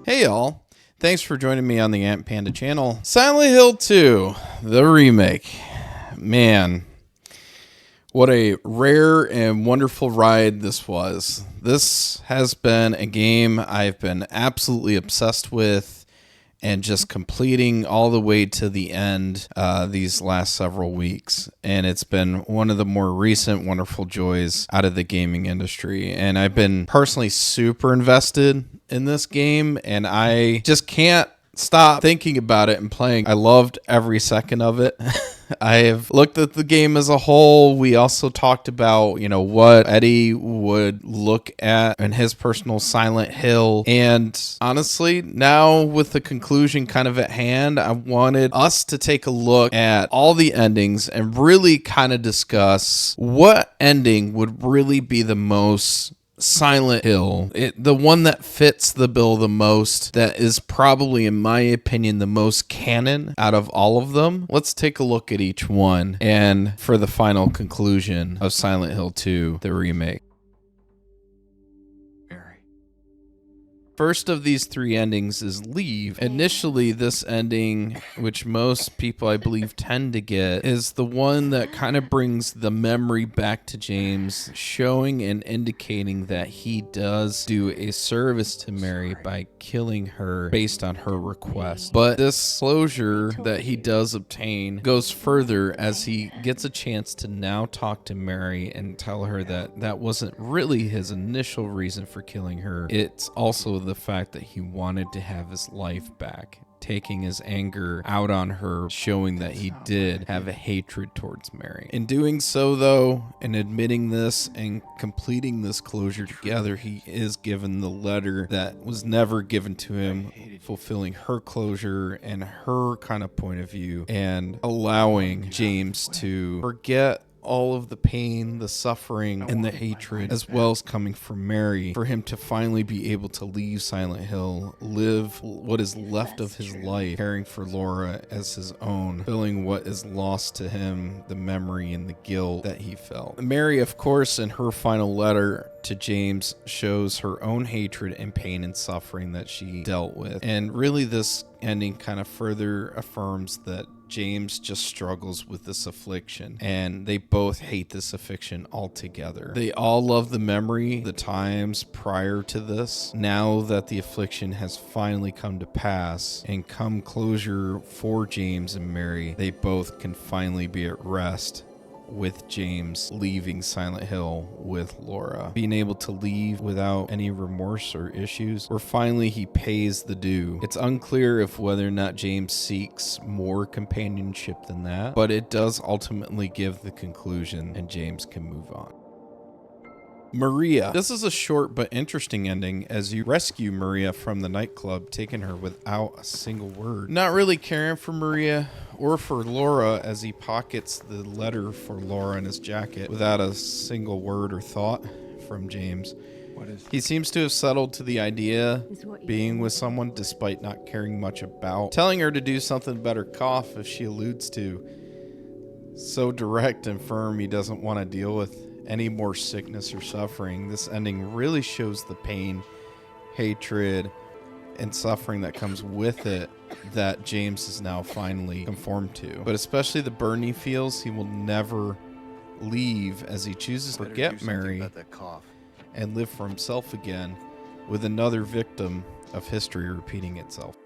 Hey y'all, thanks for joining me on the Ant Panda channel. Silent Hill 2, the remake. Man, what a rare and wonderful ride this was. This has been a game I've been absolutely obsessed with and just completing all the way to the end these last several weeks. And it's been one of the more recent wonderful joys out of the gaming industry. And I've been personally super invested in this game, and I just can't stop thinking about it and playing. I loved every second of it. I have looked at the game as a whole. We also talked about, what Eddie would look at in his personal Silent Hill. And honestly, now with the conclusion kind of at hand, I wanted us to take a look at all the endings and really kind of discuss what ending would really be the most Silent Hill, the one that fits the bill the most, that is probably, in my opinion, the most canon out of all of them. Let's take a look at each one and for the final conclusion of Silent Hill 2, the remake. First of these three endings is Leave. Initially, this ending, which most people I believe tend to get, is the one that kind of brings the memory back to James, showing and indicating that he does do a service to Mary by killing her based on her request. But this closure that he does obtain goes further as he gets a chance to now talk to Mary and tell her that that wasn't really his initial reason for killing her. It's also the fact that he wanted to have his life back, taking his anger out on her, showing that he did have a hatred towards Mary. In doing so, though, and admitting this and completing this closure together, he is given the letter that was never given to him, fulfilling her closure and her kind of point of view, and allowing James to forget all of the pain, the suffering, and the hatred, as well as coming from Mary, for him to finally be able to leave Silent Hill, live what is left of his life, caring for Laura as his own, filling what is lost to him, the memory and the guilt that he felt. Mary, of course, in her final letter to James, shows her own hatred and pain and suffering that she dealt with. And really, this ending kind of further affirms that James just struggles with this affliction, and they both hate this affliction altogether. They all love the memory, the times prior to this. Now that the affliction has finally come to pass and come closure for James and Mary, they both can finally be at rest with James leaving Silent Hill with Laura, being able to leave without any remorse or issues, or finally he pays the due. It's unclear if whether or not James seeks more companionship than that, but it does ultimately give the conclusion and James can move on. Maria. This is a short but interesting ending as you rescue Maria from the nightclub, taking her without a single word. Not really caring for Maria or for Laura as he pockets the letter for Laura in his jacket without a single word or thought from James. He seems to have settled to the idea being with someone despite not caring much about telling her to do something about her cough if she alludes to. So direct and firm, he doesn't want to deal with any more sickness or suffering. This ending really shows the pain, hatred, and suffering that comes with it that James is now finally conformed to. But especially the burn he feels, he will never leave as he chooses to forget Mary and live for himself again with another victim of history repeating itself.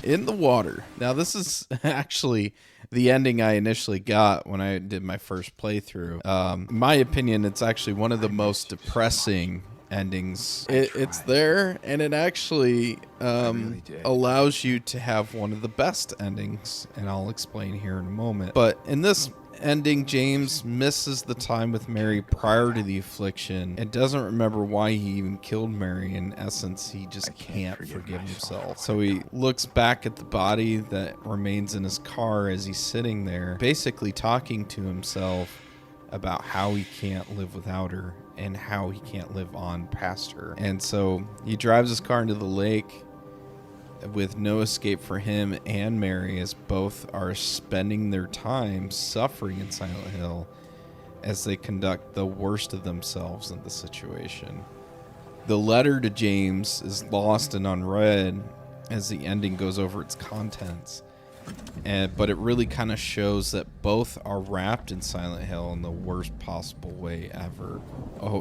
In the water. Now, this is actually the ending I initially got when I did my first playthrough. In my opinion, it's actually one of the most depressing endings. It's there, and it actually allows you to have one of the best endings, and I'll explain here in a moment. But in this ending, James misses the time with Mary prior to the affliction and doesn't remember why he even killed Mary. In essence, he just can't forgive himself. So he looks back at the body that remains in his car as he's sitting there, basically talking to himself about how he can't live without her and how he can't live on past her. And so he drives his car into the lake with no escape for him and Mary, as both are spending their time suffering in Silent Hill as they conduct the worst of themselves in the situation. The letter to James is lost and unread as the ending goes over its contents. But it really kind of shows that both are wrapped in Silent Hill in the worst possible way ever,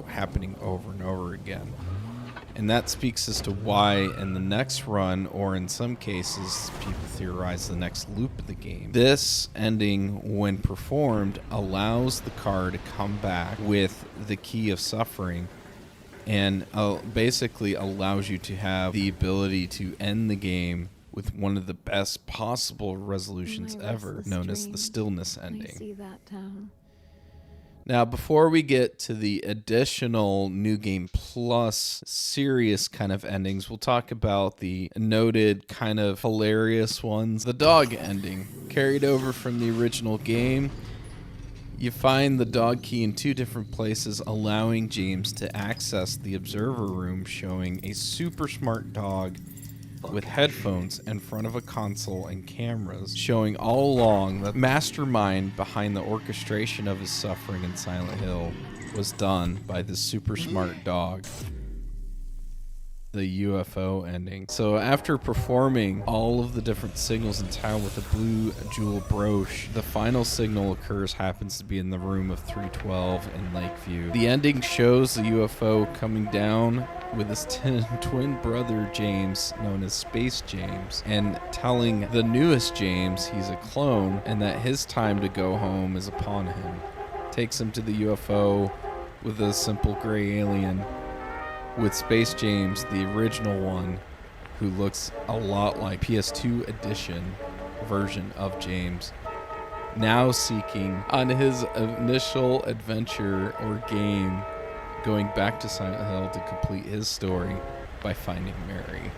happening over and over again. And that speaks as to why in the next run, or in some cases, people theorize the next loop of the game, this ending, when performed, allows the car to come back with the key of suffering and basically allows you to have the ability to end the game with one of the best possible resolutions ever, known as the stillness ending. I see that town. Now, before we get to the additional New Game Plus serious kind of endings, we'll talk about the noted kind of hilarious ones. The dog ending, carried over from the original game. You find the dog key in 2 different places, allowing James to access the observer room, showing a super smart dog with headphones in front of a console and cameras, showing all along that mastermind behind the orchestration of his suffering in Silent Hill was done by this super smart dog. The UFO ending. So after performing all of the different signals in town with a blue jewel brooch, the final signal happens to be in the room of 312 in Lakeview. The ending shows the UFO coming down with his twin brother James, known as Space James, and telling the newest James he's a clone and that his time to go home is upon him. Takes him to the UFO with a simple gray alien, with Space James, the original one, who looks a lot like PS2 edition version of James, now seeking on his initial adventure or game, going back to Silent Hill to complete his story by finding Mary.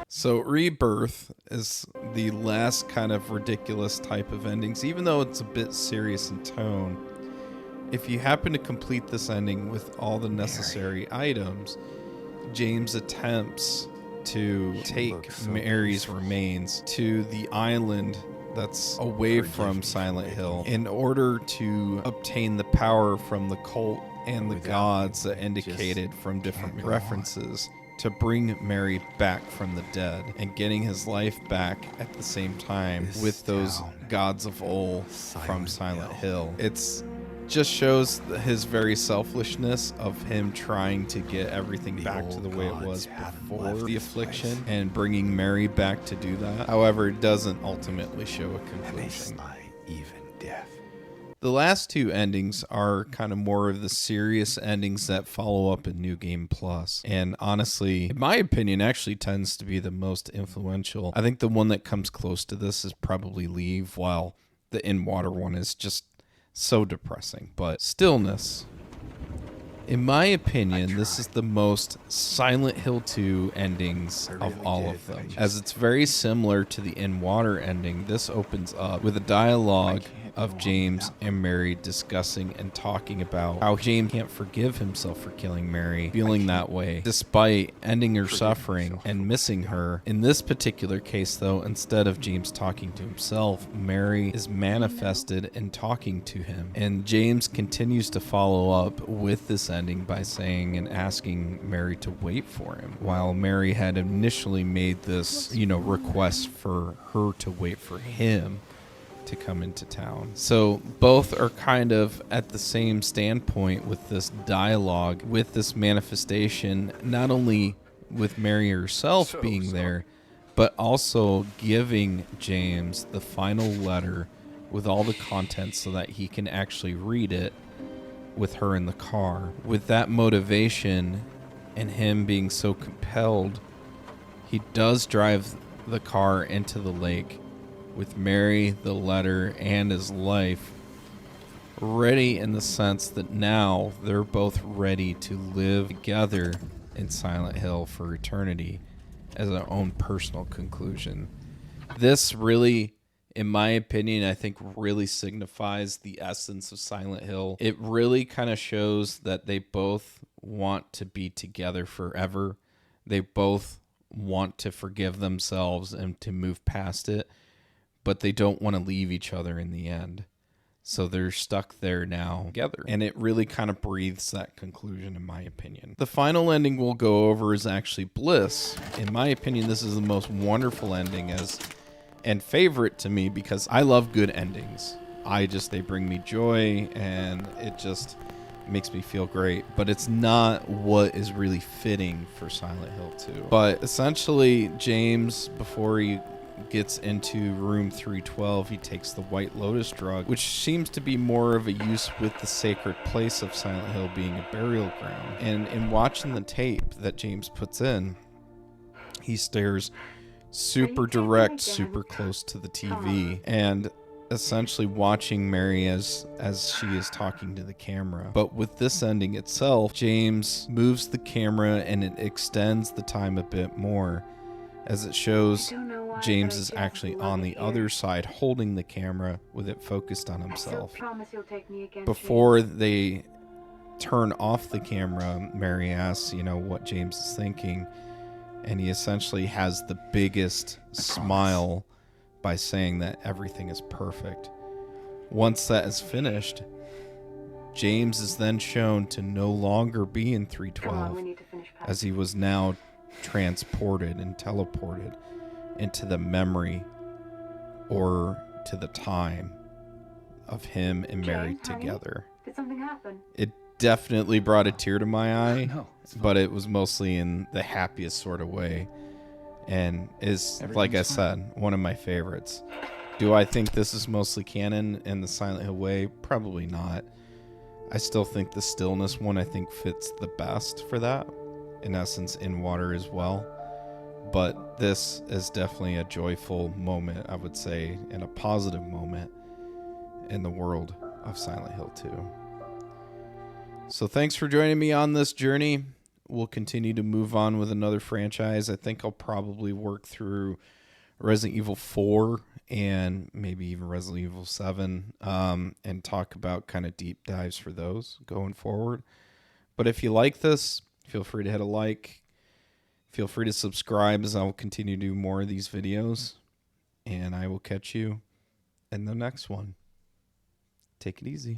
So Rebirth is the last kind of ridiculous type of endings, even though it's a bit serious in tone. If you happen to complete this ending with all the necessary items, James attempts to take Mary's remains to the island that's away from Silent Hill in order to obtain the power from the cult and the gods that indicated from different references to bring Mary back from the dead, and getting his life back at the same time with those gods of old from Silent Hill. It's just shows his very selfishness of him trying to get everything back to the way it was before the affliction and bringing Mary back to do that. However, it doesn't ultimately show a conclusion. The last 2 endings are kind of more of the serious endings that follow up in New Game Plus. And honestly, in my opinion, actually tends to be the most influential. I think the one that comes close to this is probably Leave, while the In Water one is just so depressing. But Stillness, in my opinion, this is the most Silent Hill 2 endings of all of them. As it's very similar to the In Water ending, this opens up with a dialogue of James and Mary discussing and talking about how James can't forgive himself for killing Mary, feeling that way, despite ending her suffering and missing her. In this particular case, though, instead of James talking to himself, Mary is manifested and talking to him. And James continues to follow up with this ending by saying and asking Mary to wait for him, while Mary had initially made this, request for her to wait for him to come into town. So both are kind of at the same standpoint with this dialogue, with this manifestation, not only with Mary herself being there, but also giving James the final letter with all the contents so that he can actually read it with her in the car. With that motivation and him being so compelled, he does drive the car into the lake with Mary, the letter, and his life ready, in the sense that now they're both ready to live together in Silent Hill for eternity as their own personal conclusion. This really, in my opinion, I think really signifies the essence of Silent Hill. It really kind of shows that they both want to be together forever. They both want to forgive themselves and to move past it, but they don't want to leave each other in the end. So they're stuck there now together. And it really kind of breathes that conclusion, in my opinion. The final ending we'll go over is actually Bliss. In my opinion, this is the most wonderful ending and favorite to me because I love good endings. They bring me joy and it just makes me feel great. But it's not what is really fitting for Silent Hill 2. But essentially, James, before he gets into room 312, he takes the White Lotus drug, which seems to be more of a use with the sacred place of Silent Hill being a burial ground. And in watching the tape that James puts in, he stares super direct, super close to the TV, and essentially watching Mary as she is talking to the camera. But with this ending itself, James moves the camera and it extends the time a bit more, as it shows James is actually on the other side holding the camera with it focused on himself. Before they turn off the camera, Mary asks, what James is thinking, and he essentially has the biggest smile by saying that everything is perfect. Once that is finished, James is then shown to no longer be in 312, as he was now transported and teleported into the memory or to the time of him and Mary together. Did something happen? It definitely brought a tear to my eye, no, but it was mostly in the happiest sort of way, and is, like I said, one of my favorites. Do I think this is mostly canon in the Silent Hill way? Probably not. I still think the stillness one fits the best for that. In essence, in water as well. But this is definitely a joyful moment, I would say, and a positive moment in the world of Silent Hill 2. So thanks for joining me on this journey. We'll continue to move on with another franchise. I think I'll probably work through Resident Evil 4 and maybe even Resident Evil 7 and talk about kind of deep dives for those going forward. But if you like this, feel free to hit a like. Feel free to subscribe, as I will continue to do more of these videos. And I will catch you in the next one. Take it easy.